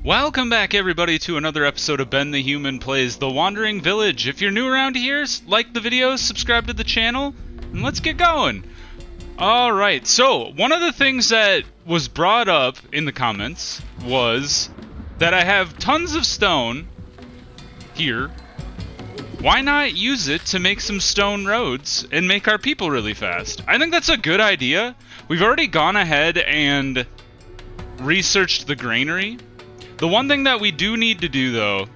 Welcome back, everybody, to another episode of Ben the Human Plays The Wandering Village. If you're new around here, like the videos, subscribe to the channel, and let's get going. Alright, so one of the things that was brought up in the comments was that I have tons of stone here. Why not use it to make some stone roads and make our people really fast? I think that's a good idea. We've already gone ahead and researched the granary. The one thing that we do need to do, though,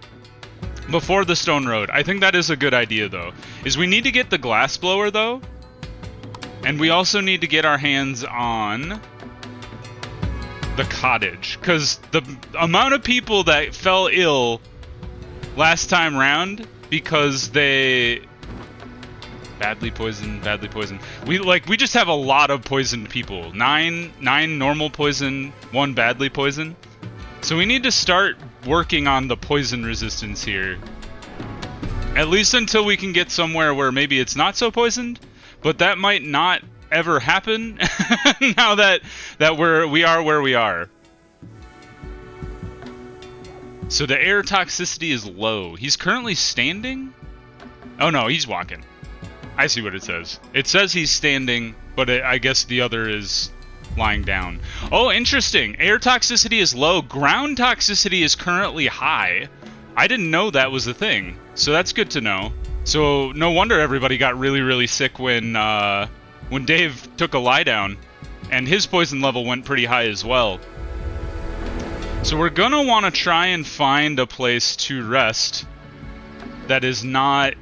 before the stone road, I think that is a good idea, though, is we need to get the glass blower, though, and we also need to get our hands on the cottage, because the amount of people that fell ill last time round because they badly poisoned. We just have a lot of poisoned people. Nine normal poison, 1 badly poisoned. So we need to start working on the poison resistance here. At least until we can get somewhere where maybe it's not so poisoned, but that might not ever happen now that we are where we are. So the air toxicity is low. He's currently standing? Oh no, he's walking. I see what it says. It says he's standing, but I guess the other is lying down. Oh, interesting. Air toxicity is low. Ground toxicity is currently high. I didn't know that was a thing, so that's good to know. So no wonder everybody got really, really sick when Dave took a lie down, and his poison level went pretty high as well. So we're gonna want to try and find a place to rest that is not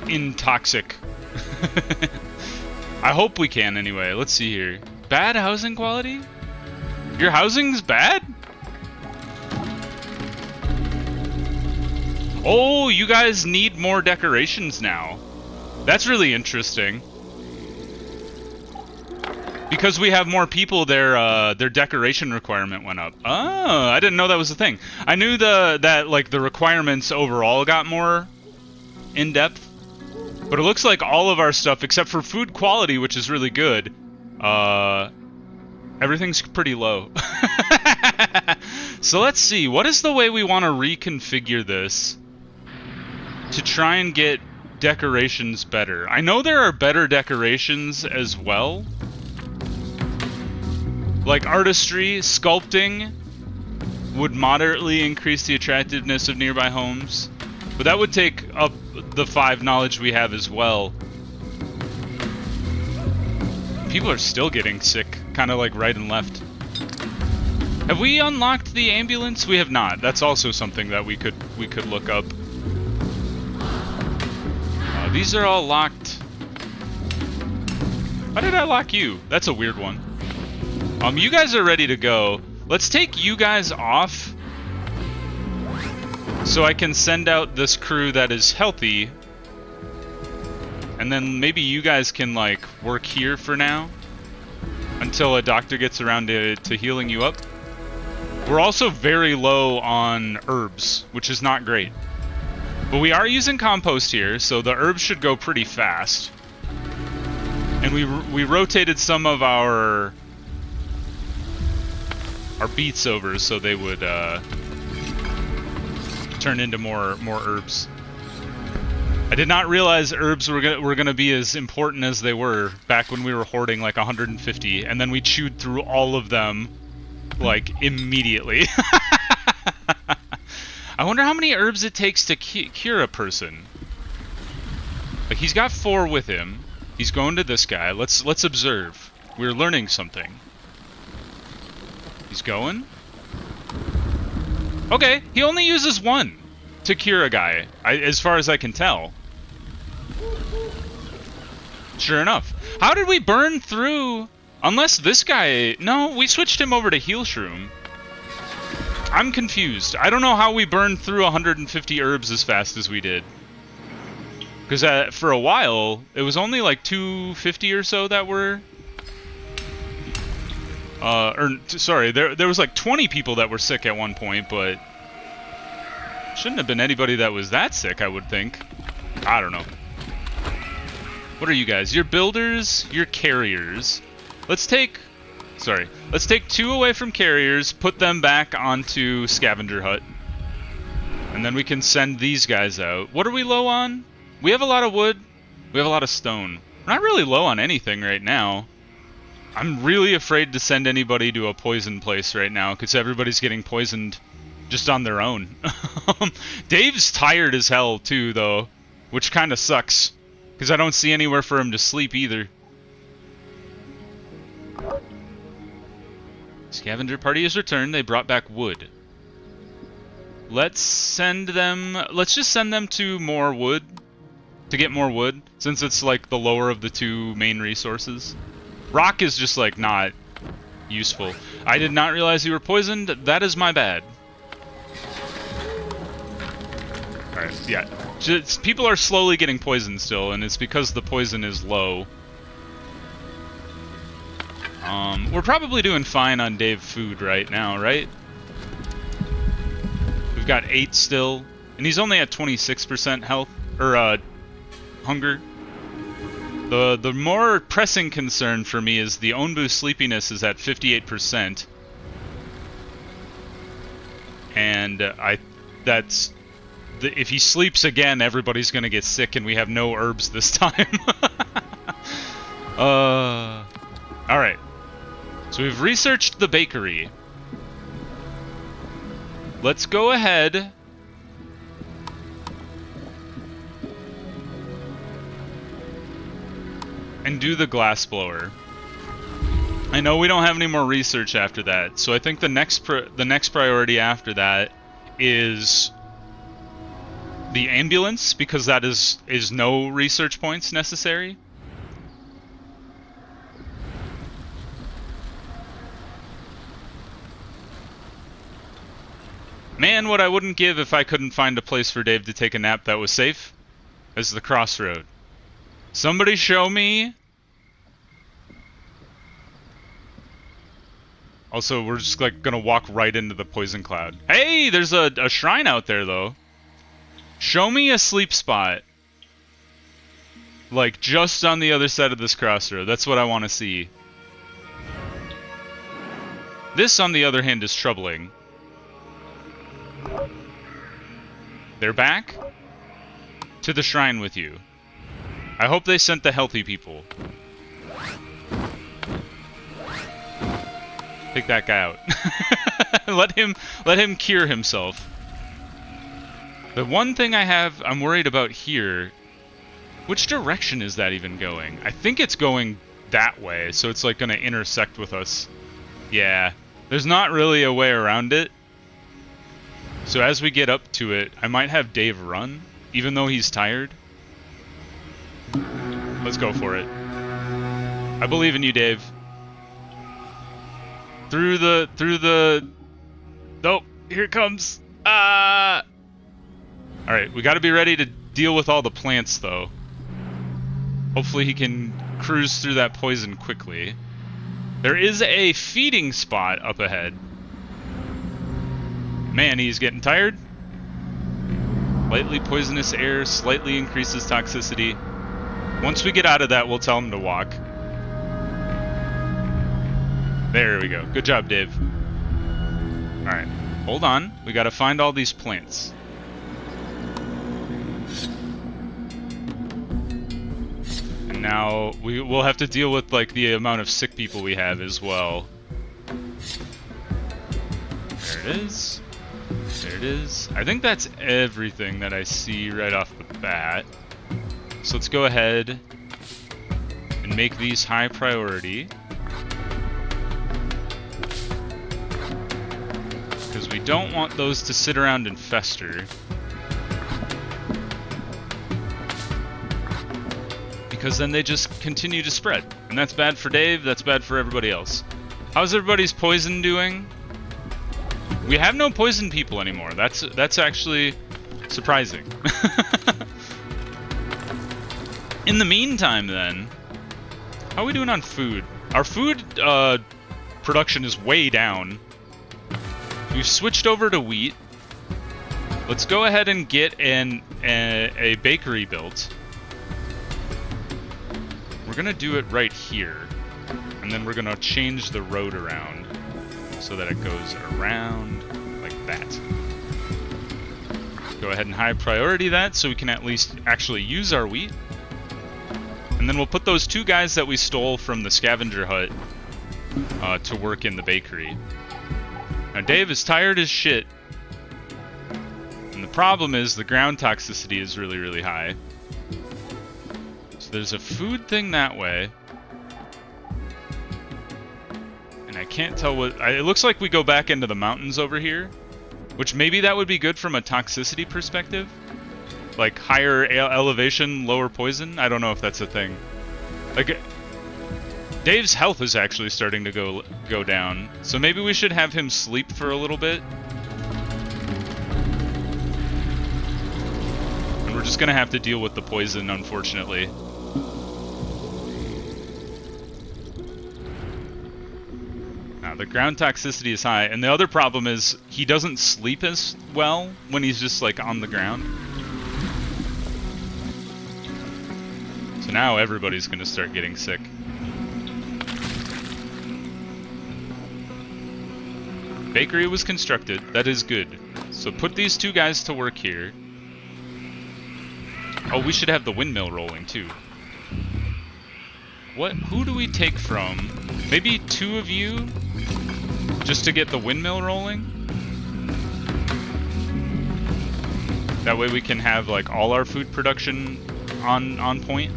intoxic. I hope we can anyway. Let's see here. Bad housing quality? Your housing's bad? Oh, you guys need more decorations now. That's really interesting. Because we have more people, their decoration requirement went up. Oh, I didn't know that was a thing. I knew that the requirements overall got more in depth, but it looks like all of our stuff, except for food quality, which is really good, everything's pretty low. So let's see, what is the way we want to reconfigure this to try and get decorations better? I know there are better decorations as well. Like artistry, sculpting would moderately increase the attractiveness of nearby homes, but that would take up the 5 knowledge we have as well. People are still getting sick, kind of like right and left. Have we unlocked the ambulance? We have not. That's also something that we could look up. These are all locked. Why did I lock you? That's a weird one. You guys are ready to go. Let's take you guys off so I can send out this crew that is healthy. And then maybe you guys can, like, work here for now until a doctor gets around to healing you up. We're also very low on herbs, which is not great. But we are using compost here, so the herbs should go pretty fast. And we rotated some of our beets over so they would turn into more herbs. I did not realize herbs were gonna be as important as they were back when we were hoarding like 150, and then we chewed through all of them like immediately. I wonder how many herbs it takes to cure a person. Like, he's got 4 with him. He's going to this guy. Let's observe. We're learning something. He's going. Okay, he only uses 1 to cure a guy, as far as I can tell. Sure enough. How did we burn through? Unless this guy... No, we switched him over to Heal Shroom. I'm confused. I don't know how we burned through 150 herbs as fast as we did. Because for a while, it was only like 250 or so that were... sorry, there was like 20 people that were sick at one point, but... shouldn't have been anybody that was that sick, I would think. I don't know. What are you guys? You're builders, you're carriers. Let's take Sorry. Let's take 2 away from carriers, put them back onto scavenger hut. And then we can send these guys out. What are we low on? We have a lot of wood. We have a lot of stone. We're not really low on anything right now. I'm really afraid to send anybody to a poison place right now because everybody's getting poisoned just on their own. Dave's tired as hell too, though, which kind of sucks because I don't see anywhere for him to sleep either. Scavenger party has returned. They brought back wood. Let's send them... Let's just send them to more wood. To get more wood, since it's like the lower of the 2 main resources. Rock is just like not useful. I did not realize you were poisoned. That is my bad. Alright, yeah. Just, people are slowly getting poisoned still, and it's because the poison is low. We're probably doing fine on Dave food right now, right? We've got 8 still, and he's only at 26% health, or, hunger. The more pressing concern for me is the Onbu sleepiness is at 58%. And if he sleeps again, everybody's gonna get sick and we have no herbs this time. Alright. So we've researched the bakery. Let's go ahead and do the glass blower. I know we don't have any more research after that, so I think the next priority after that is the ambulance, because that is no research points necessary. Man, what I wouldn't give if I couldn't find a place for Dave to take a nap that was safe is the crossroad. Somebody show me. Also, we're just like gonna walk right into the poison cloud. Hey, there's a shrine out there though. Show me a sleep spot. Like just on the other side of this crossroad. That's what I want to see. This, on the other hand, is troubling. They're back to the shrine with you. I hope they sent the healthy people. Take that guy out. let him cure himself. The one thing I'm worried about here, which direction is that even going? I think it's going that way, so it's like gonna intersect with us. Yeah, there's not really a way around it. So as we get up to it, I might have Dave run, even though he's tired. Let's go for it. I believe in you, Dave. Through the... Oh, here it comes. Ah! Alright, we gotta be ready to deal with all the plants, though. Hopefully he can cruise through that poison quickly. There is a feeding spot up ahead. Man, he's getting tired. Lightly poisonous air slightly increases toxicity. Once we get out of that, we'll tell him to walk. There we go. Good job, Dave. Alright, hold on. We gotta find all these plants. And now we'll have to deal with like the amount of sick people we have as well. There it is. There it is. I think that's everything that I see right off the bat. So let's go ahead and make these high priority. Because we don't want those to sit around and fester. Because then they just continue to spread. And that's bad for Dave, that's bad for everybody else. How's everybody's poison doing? We have no poison people anymore. That's actually surprising. In the meantime, then, how are we doing on food? Our food production is way down. We've switched over to wheat. Let's go ahead and get a bakery built. We're gonna do it right here. And then we're going to change the road around so that it goes around like that. Go ahead and high priority that so we can at least actually use our wheat. And then we'll put those 2 guys that we stole from the scavenger hut to work in the bakery. Now Dave is tired as shit. And the problem is the ground toxicity is really, really high. So there's a food thing that way. And I can't tell what... it looks like we go back into the mountains over here. Which maybe that would be good from a toxicity perspective. Like higher elevation, lower poison. I don't know if that's a thing. Like, Dave's health is actually starting to go down. So maybe we should have him sleep for a little bit. And we're just gonna have to deal with the poison, unfortunately. The ground toxicity is high, and the other problem is he doesn't sleep as well when he's just like on the ground. So now everybody's gonna start getting sick. Bakery was constructed, that is good. So put these 2 guys to work here. Oh, we should have the windmill rolling too. Who do we take from? Maybe 2 of you? Just to get the windmill rolling? That way we can have like all our food production on point.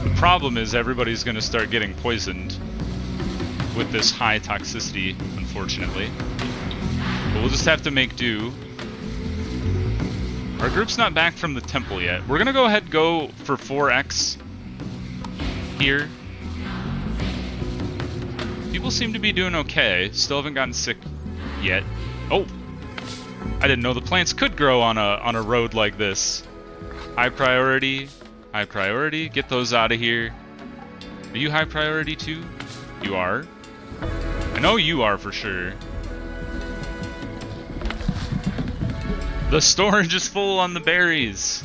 The problem is everybody's gonna start getting poisoned with this high toxicity, unfortunately. But we'll just have to make do. Our group's not back from the temple yet. We're gonna go ahead and go for 4x here. People seem to be doing okay. Still haven't gotten sick yet. Oh! I didn't know the plants could grow on a road like this. High priority. High priority. Get those out of here. Are you high priority too? You are. I know you are for sure. The storage is full on the berries.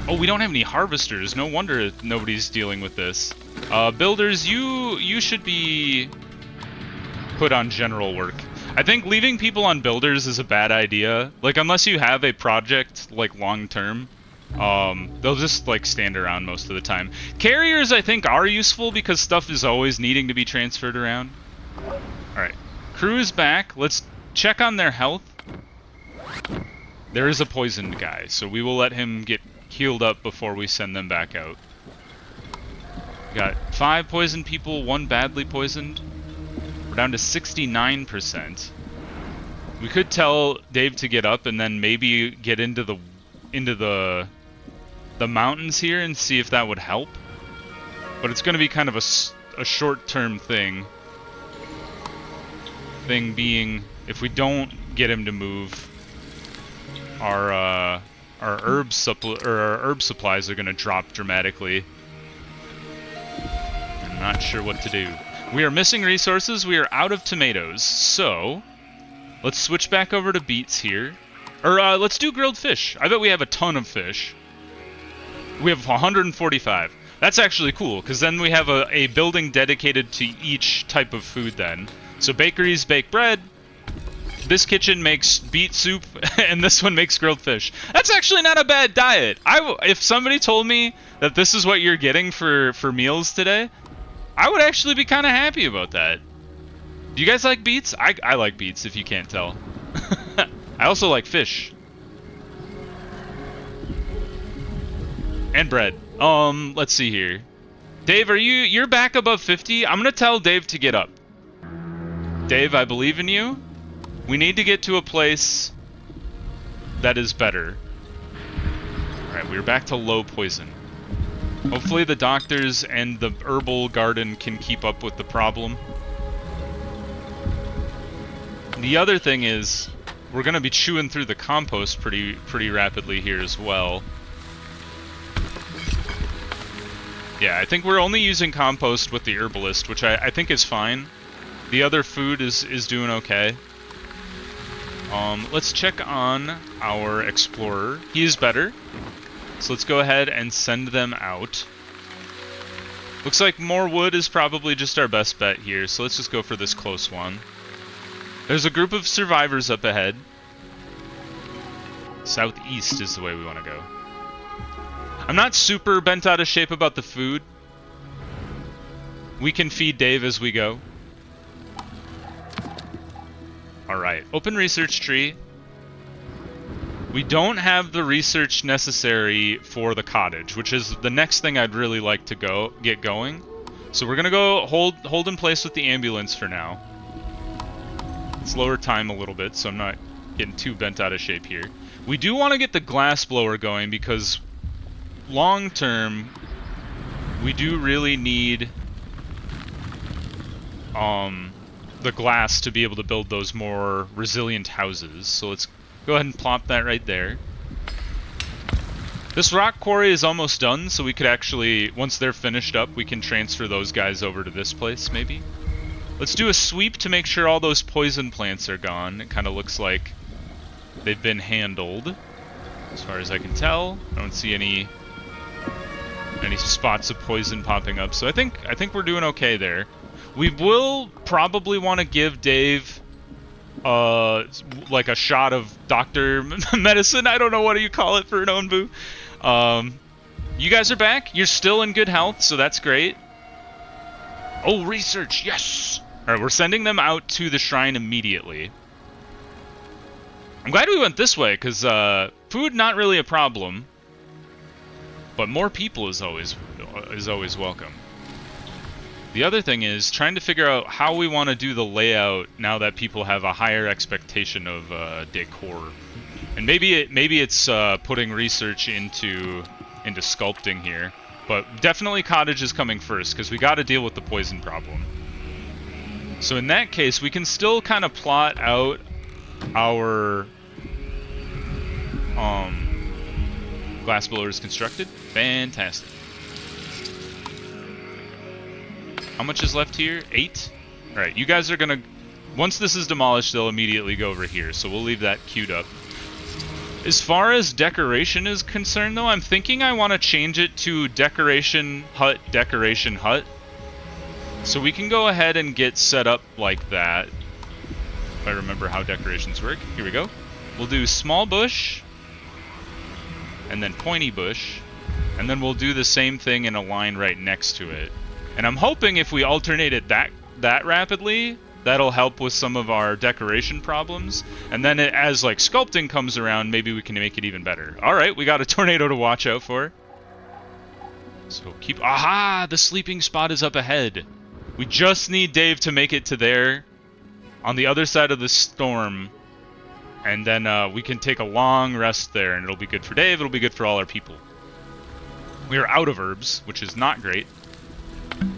Oh, we don't have any harvesters. No wonder nobody's dealing with this. Builders, you should be put on general work. I think leaving people on builders is a bad idea. Like, unless you have a project, like, long-term, they'll just, like, stand around most of the time. Carriers, I think, are useful because stuff is always needing to be transferred around. Alright. Crew is back. Let's check on their health. There is a poisoned guy, so we will let him get healed up before we send them back out. Got 5 poisoned people, 1 badly poisoned. We're down to 69%. We could tell Dave to get up and then maybe get into the mountains here and see if that would help. But it's going to be kind of a short-term thing. Thing being, if we don't get him to move, our herb supplies are going to drop dramatically. I'm not sure what to do. We are missing resources. We are out of tomatoes. So, let's switch back over to beets here. Or, let's do grilled fish. I bet we have a ton of fish. We have 145. That's actually cool, because then we have a building dedicated to each type of food then. So bakeries bake bread. This kitchen makes beet soup, and this one makes grilled fish. That's actually not a bad diet. If somebody told me that this is what you're getting for meals today, I would actually be kind of happy about that. Do you guys like beets? I like beets, if you can't tell. I also like fish. And bread. Let's see here. Dave, you're back above 50? I'm gonna tell Dave to get up. Dave, I believe in you. We need to get to a place that is better. Alright, we're back to low poison. Hopefully the doctors and the herbal garden can keep up with the problem. The other thing is, we're going to be chewing through the compost pretty rapidly here as well. Yeah, I think we're only using compost with the herbalist, which I think is fine. The other food is doing okay. Let's check on our explorer. He is better. So let's go ahead and send them out. Looks like more wood is probably just our best bet here, so let's just go for this close one. There's a group of survivors up ahead. Southeast is the way we want to go. I'm not super bent out of shape about the food. We can feed Dave as we go. Alright, open research tree. We don't have the research necessary for the cottage, which is the next thing I'd really like to get going. So we're gonna go hold in place with the ambulance for now. Let's lower time a little bit so I'm not getting too bent out of shape here. We do want to get the glass blower going because long term we do really need the glass to be able to build those more resilient houses. So let's go ahead and plop that right there. This rock quarry is almost done, so we could actually, once they're finished up, we can transfer those guys over to this place, maybe. Let's do a sweep to make sure all those poison plants are gone. It kind of looks like they've been handled, as far as I can tell. I don't see any spots of poison popping up, so I think we're doing okay there. We will probably want to give Dave like a shot of doctor medicine. I don't know what do you call it for an Onbu. You guys are back. You're still in good health, so that's great. Oh, research, yes! Alright, we're sending them out to the shrine immediately. I'm glad we went this way, because food not really a problem. But more people is always welcome. The other thing is trying to figure out how we want to do the layout now that people have a higher expectation of decor. And maybe it's putting research into sculpting here. But definitely cottage is coming first, because we got to deal with the poison problem. So in that case, we can still kind of plot out our glass blower is constructed. Fantastic. How much is left here? 8? Alright, you guys are gonna... Once this is demolished, they'll immediately go over here, so we'll leave that queued up. As far as decoration is concerned, though, I'm thinking I want to change it to decoration hut, so we can go ahead and get set up like that. If I remember how decorations work. Here we go. We'll do small bush, and then pointy bush, and then we'll do the same thing in a line right next to it. And I'm hoping if we alternate it that rapidly, that'll help with some of our decoration problems. And then as like sculpting comes around, maybe we can make it even better. Alright, we got a tornado to watch out for. So keep... Aha! The sleeping spot is up ahead. We just need Dave to make it to there, on the other side of the storm. And then we can take a long rest there, and it'll be good for Dave, it'll be good for all our people. We are out of herbs, which is not great.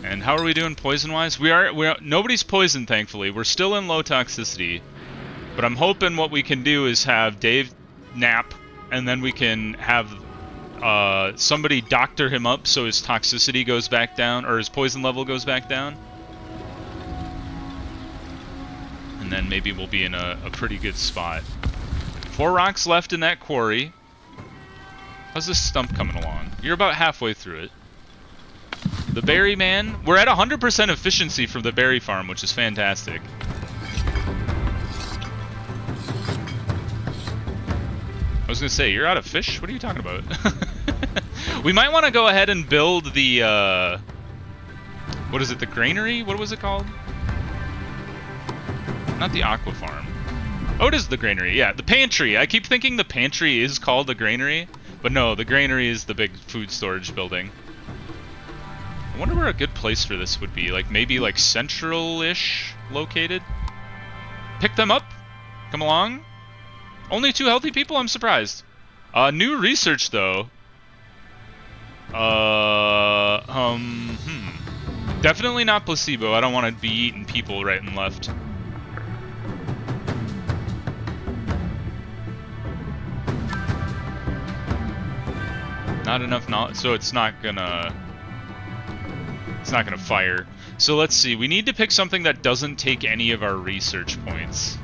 And how are we doing poison-wise? We're nobody's poisoned, thankfully. We're still in low toxicity. But I'm hoping what we can do is have Dave nap, and then we can have somebody doctor him up so his toxicity goes back down, or his poison level goes back down. And then maybe we'll be in a pretty good spot. 4 rocks left in that quarry. How's this stump coming along? You're about halfway through it. The berry man. We're at 100% efficiency from the berry farm, which is fantastic. I was going to say, you're out of fish? What are you talking about? We might want to go ahead and build the, what is it, the granary? What was it called? Not the aqua farm. Oh, it is the granary. Yeah, the pantry. I keep thinking the pantry is called the granary. But no, the granary is the big food storage building. I wonder where a good place for this would be. Like, maybe, like, central-ish located? Pick them up. Come along. Only 2 healthy people? I'm surprised. New research, though. Definitely not placebo. I don't want to be eating people right and left. Not enough knowledge, so it's not gonna fire. So let's see, we need to pick something that doesn't take any of our research points.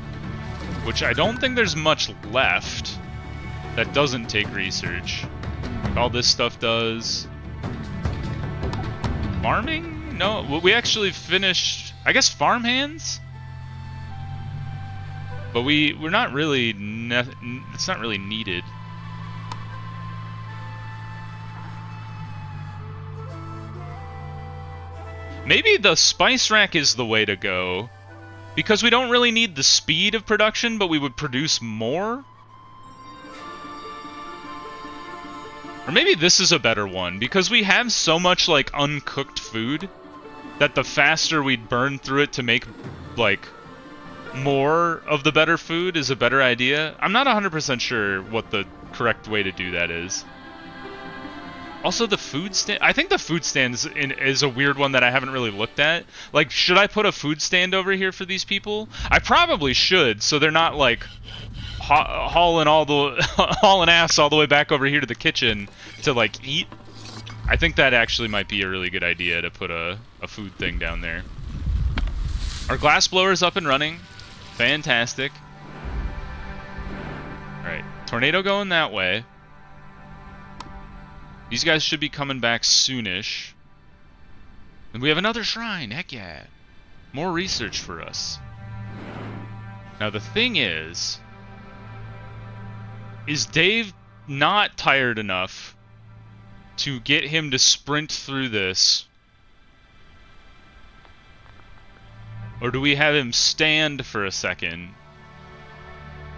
Which I don't think there's much left that doesn't take research. All this stuff does. Farming? No, we actually finished, I guess, farmhands? But we're not really, it's not really needed. Maybe the spice rack is the way to go, because we don't really need the speed of production, but we would produce more? Or maybe this is a better one, because we have so much, like, uncooked food that the faster we'd burn through it to make, like, more of the better food is a better idea. I'm not 100% sure what the correct way to do that is. Also, the food stand... I think the food stand is a weird one that I haven't really looked at. Like, should I put a food stand over here for these people? I probably should, so they're not, like, hauling ass all the way back over here to the kitchen to, like, eat. I think that actually might be a really good idea to put a food thing down there. Our glass blower's up and running. Fantastic. Alright, tornado going that way. These guys should be coming back soonish. And we have another shrine, heck yeah. More research for us. Now the thing is Dave not tired enough to get him to sprint through this? Or do we have him stand for a second?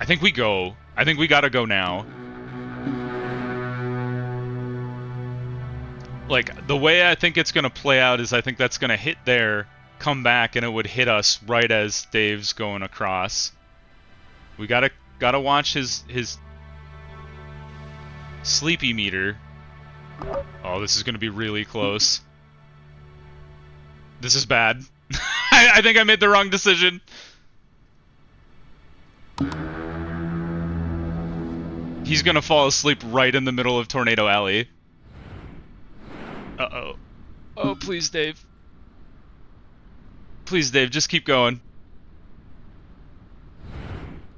I think we go. I think we gotta go now. Like, the way I think it's gonna play out is I think that's gonna hit there, come back, and it would hit us right as Dave's going across. We gotta watch his sleepy meter. Oh, this is gonna be really close. This is bad. I think I made the wrong decision. He's gonna fall asleep right in the middle of Tornado Alley. Uh-oh. Oh, please, Dave. Please, Dave, just keep going.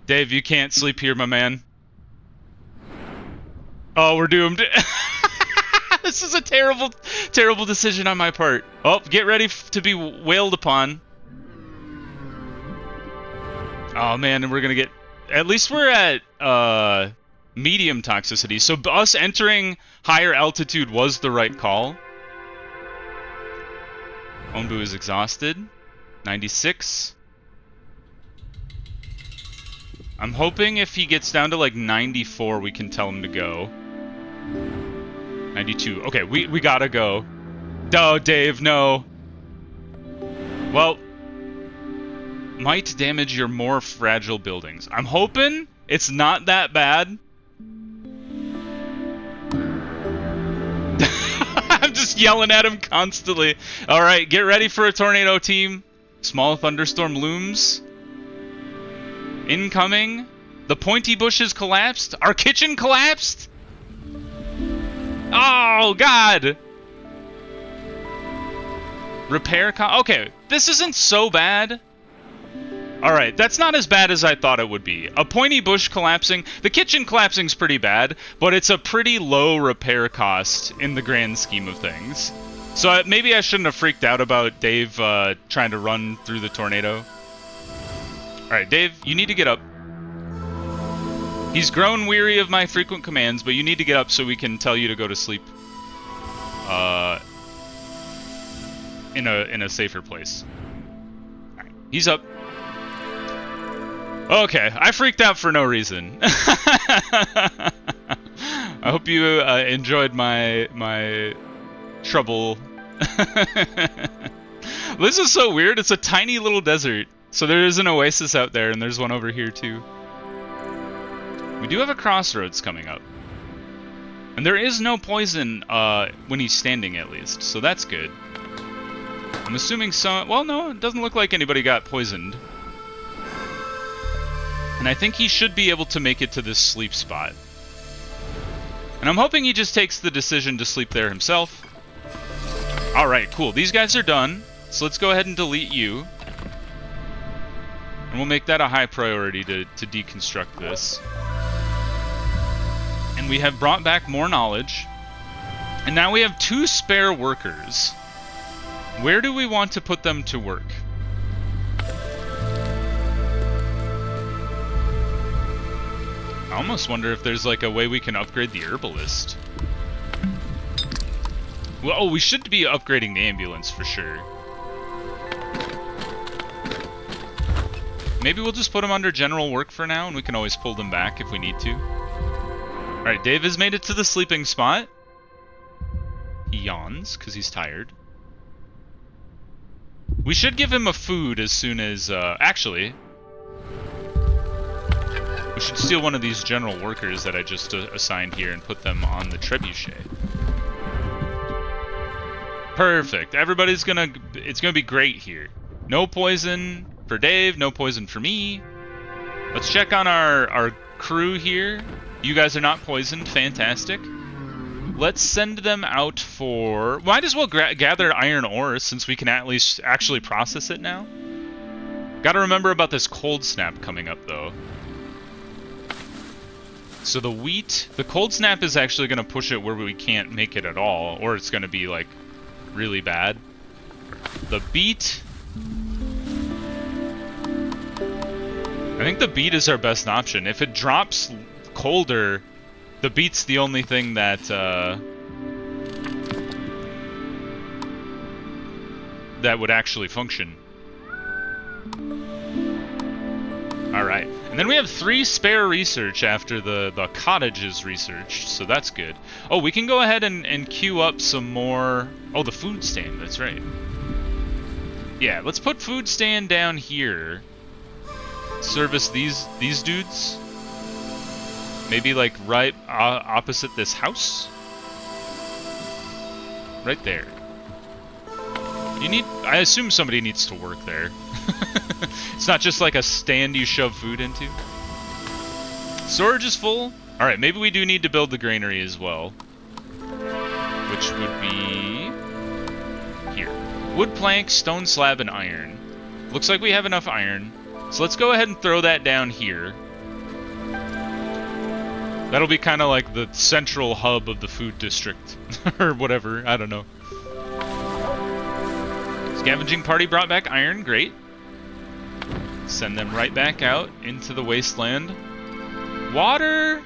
Dave, you can't sleep here, my man. Oh, we're doomed. This is a terrible, terrible decision on my part. Oh, get ready to be wailed upon. Oh, man, and we're gonna get... At least we're at, medium toxicity. So us entering higher altitude was the right call. Onbu is exhausted. 96. I'm hoping if he gets down to like 94, we can tell him to go. 92. Okay, we gotta go. Oh, Dave, no. Well, might damage your more fragile buildings. I'm hoping it's not that bad. I'm just yelling at him constantly. Alright, get ready for a tornado, team. Small thunderstorm looms. Incoming. The pointy bushes collapsed. Our kitchen collapsed. Oh, God. Repair okay, this isn't so bad. Alright, that's not as bad as I thought it would be. A pointy bush collapsing. The kitchen collapsing's pretty bad, but it's a pretty low repair cost in the grand scheme of things. So maybe I shouldn't have freaked out about Dave trying to run through the tornado. Alright, Dave, you need to get up. He's grown weary of my frequent commands, but you need to get up so we can tell you to go to sleep. In a safer place. Alright, he's up. Okay, I freaked out for no reason. I hope you enjoyed my trouble. This is so weird. It's a tiny little desert. So there is an oasis out there, and there's one over here too. We do have a crossroads coming up. And there is no poison when he's standing, at least, so that's good. I'm assuming some... Well, no, it doesn't look like anybody got poisoned. And I think he should be able to make it to this sleep spot. And I'm hoping he just takes the decision to sleep there himself. Alright, cool. These guys are done. So let's go ahead and delete you. And we'll make that a high priority to deconstruct this. And we have brought back more knowledge. And now we have 2 spare workers. Where do we want to put them to work? I almost wonder if there's like a way we can upgrade the herbalist. Well, oh, we should be upgrading the ambulance for sure. Maybe we'll just put them under general work for now, and we can always pull them back if we need to. Alright, Dave has made it to the sleeping spot. He yawns, because he's tired. We should give him a food as soon as, actually, we should steal one of these general workers that I just assigned here and put them on the trebuchet. Perfect. Everybody's gonna... It's gonna be great here. No poison for Dave, no poison for me. Let's check on our crew here. You guys are not poisoned. Fantastic. Let's send them out for... Might as well gather iron ore since we can at least actually process it now. Gotta remember about this cold snap coming up, though. So the wheat... The cold snap is actually going to push it where we can't make it at all, or it's going to be, like, really bad. The beet... I think the beet is our best option. If it drops colder, the beet's the only thing that, that would actually function. Alright. And then we have 3 spare research after the cottage is researched, so that's good. Oh, we can go ahead and queue up some more... Oh, the food stand, that's right. Yeah, let's put food stand down here. Service these dudes. Maybe like right opposite this house. Right there. You need... I assume somebody needs to work there. It's not just like a stand you shove food into. Storage is full. Alright, maybe we do need to build the granary as well. Which would be... here. Wood plank, stone slab, and iron. Looks like we have enough iron. So let's go ahead and throw that down here. That'll be kind of like the central hub of the food district. Or whatever, I don't know. Scavenging party brought back iron, great. Send them right back out into the wasteland. Water...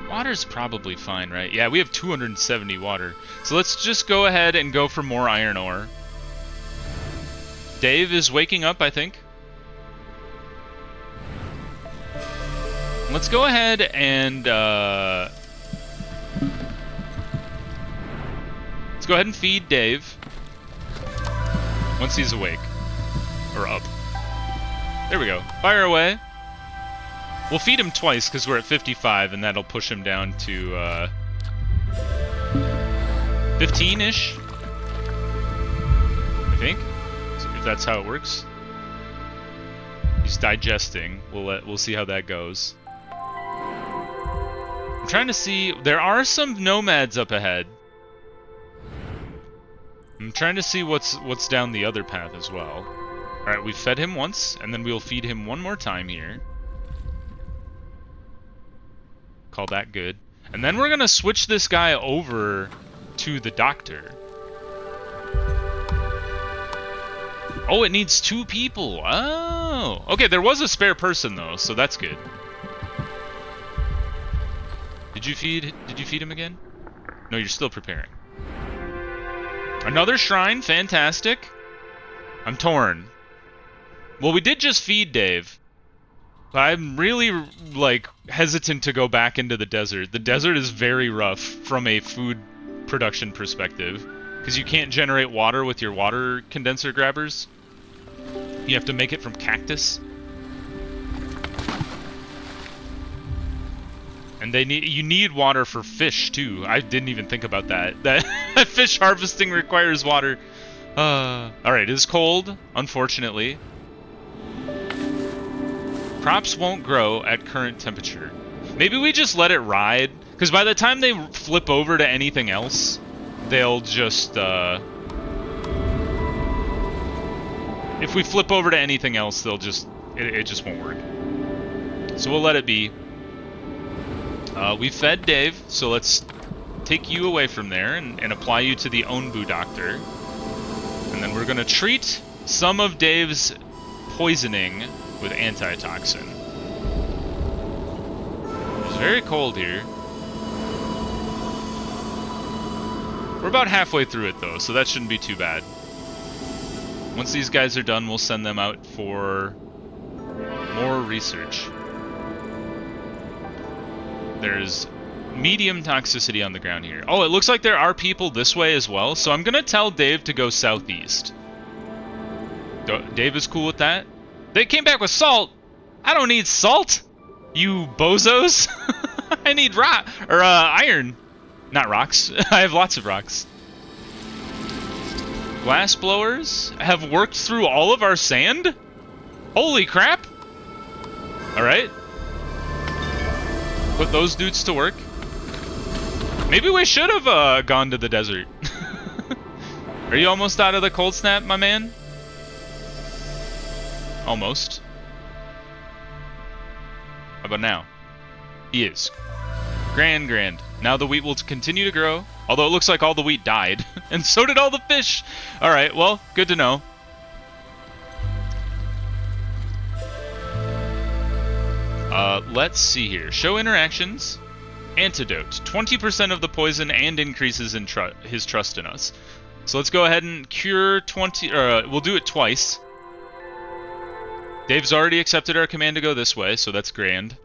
Water's probably fine, right? Yeah, we have 270 water. So let's just go ahead and go for more iron ore. Dave is waking up, I think. Let's go ahead and, let's go ahead and feed Dave. Once he's awake. Or up. There we go. Fire away. We'll feed him twice because we're at 55, and that'll push him down to, 15-ish. I think. If that's how it works. He's digesting. We'll see how that goes. I'm trying to see... There are some nomads up ahead. I'm trying to see what's down the other path as well. Alright, we fed him once, and then we'll feed him one more time here. Call that good. And then we're gonna switch this guy over to the doctor. Oh, it needs 2 people. Oh! Okay, there was a spare person, though, so that's good. Did you feed him again? No, you're still preparing. Another shrine, fantastic. I'm torn. Well, we did just feed Dave. But I'm really, like, hesitant to go back into the desert. The desert is very rough from a food production perspective. Because you can't generate water with your water condenser grabbers. You have to make it from cactus. And you need water for fish, too. I didn't even think about that. That fish harvesting requires water. Alright, it is cold, unfortunately. Crops won't grow at current temperature. Maybe we just let it ride, because by the time they flip over to anything else, they'll just, if we flip over to anything else, they'll just, it just won't work. So we'll let it be. We fed Dave, so let's take you away from there and apply you to the Onbu doctor. And then we're going to treat some of Dave's poisoning with antitoxin. It's very cold here. We're about halfway through it though, so that shouldn't be too bad. Once these guys are done, we'll send them out for more research. There's medium toxicity on the ground here. Oh, it looks like there are people this way as well, so I'm gonna tell Dave to go southeast. Dave is cool with that. They came back with salt. I don't need salt, you bozos. I need iron, not rocks. I have lots of rocks. Glass blowers have worked through all of our sand? Holy crap! Alright. Put those dudes to work. Maybe we should have gone to the desert. Are you almost out of the cold snap, my man? Almost. How about now? He is. Grand. Now the wheat will continue to grow. Although it looks like all the wheat died. And so did all the fish. Alright, well, good to know. Let's see here. Show interactions. Antidote. 20% of the poison and increases in his trust in us. So let's go ahead and cure 20... we'll do it twice. Dave's already accepted our command to go this way, so that's grand.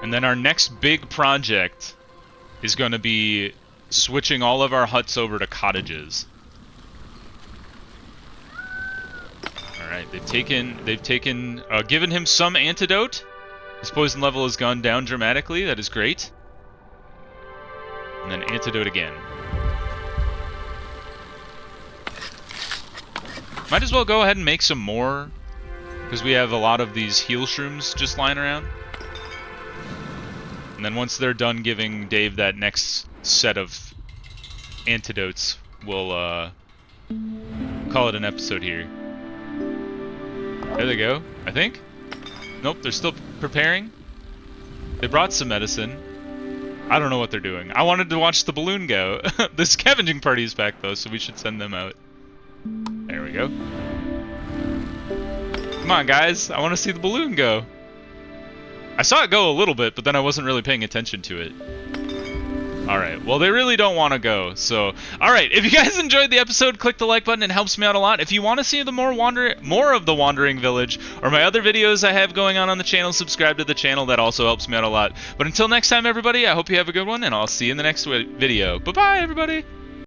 And then our next big project is going to be switching all of our huts over to cottages. Alright, given him some antidote. His poison level has gone down dramatically, that is great. And then antidote again. Might as well go ahead and make some more, because we have a lot of these heal shrooms just lying around. And then once they're done giving Dave that next set of antidotes, we'll call it an episode here. There they go, I think. Nope, they're still preparing. They brought some medicine. I don't know what they're doing. I wanted to watch the balloon go. The scavenging party is back though, so we should send them out. There we go. Come on, guys. I want to see the balloon go. I saw it go a little bit, but then I wasn't really paying attention to it. Alright, well, they really don't want to go, so... Alright, if you guys enjoyed the episode, click the like button. It helps me out a lot. If you want to see the more of the Wandering Village, or my other videos I have going on the channel, subscribe to the channel. That also helps me out a lot. But until next time, everybody, I hope you have a good one, and I'll see you in the next video. Bye-bye, everybody!